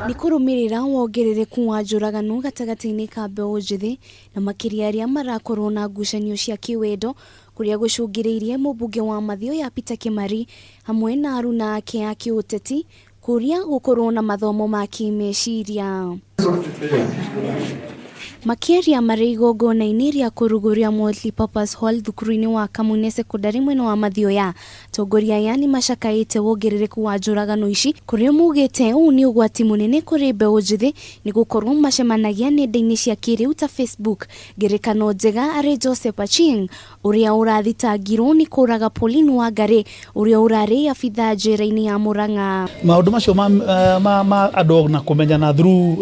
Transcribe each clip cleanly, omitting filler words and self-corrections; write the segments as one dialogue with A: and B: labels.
A: Ni Kurumirira wongerereku wa njuragano gatagati-ini ka mbeu njithi na makiria aria marakorwo na ngucanio cia kiwendo kuria gucungiriirie Mumbunge wa Mathioya Peter Kimari hamwe na aruna ake a kiuteti kuria gukorwo na mathomo ma kimeciria. Makiria mari igongona-ini ria kuruguria multipurpose hall thukuru-ini wa Kamune secondary mwena wa Mathioya. Atongoria aya ni macakaite wongerereku wa njuragano ici kuria mugite uu ni ugwati munene kuri mbeu njithi ni gukorwo macemanagia nenda-ini cia kiriu ta Facebook. Ngerekano njega ari Joseph Achieng uria urathitangirwo ni kuraga Pauline Wangari uria urari abitha njera-ini ya Murang'a.
B: Maundu macio ma andu na kumenyana through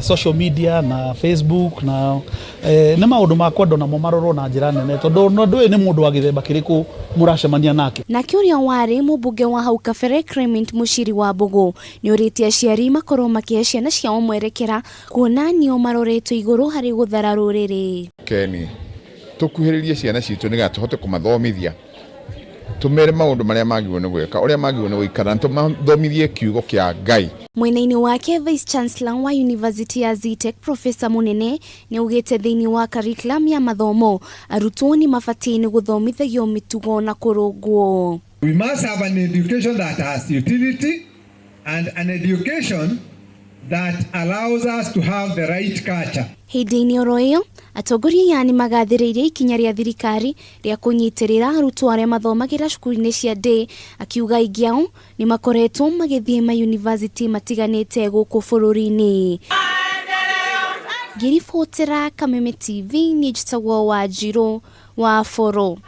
B: social media na Facebook na nĩ maundu ma kwenda namo marorwo na njira nene tondu ndu ni mundu wa githemba kiriku muracemania nake.
A: Na kiuria wari Mumbunge wa hau kabere Clement Muchiri Wambugu ni uritie aciari makorwo makihe ciana ciao mwerekera kuona nio maroretwo iguru hari guthara ruriri.
C: Keni tukuhiririe ciana citu niga tuhote kumathomithia tumere maundu maria magirwo ni gwika uria magirwo ni guikara tumathomithie kiugo kia Ngai.
A: Mwena-ini wake Vice Chancellor wa University ya Zitek Professor Munene ni ugite thiini wa curriculum ya mathomo arutwo ni mabatie ni guthomithagio mitugo na kurungwo.
D: We must have an education that has utility and an education that allows us to have the right culture.
A: Hindi-ini oro iyo atongoria yani magathiriirie ikinya ria thirikari ria kunyitirira arutwo aria mathomagira cukuru-ini cia day akiuga ingiao ni makoretwo magithie ma university matiganite guku bururi-ini. Ngiribotera Kameme TV ni njitagwo Wanjiru wa Boro.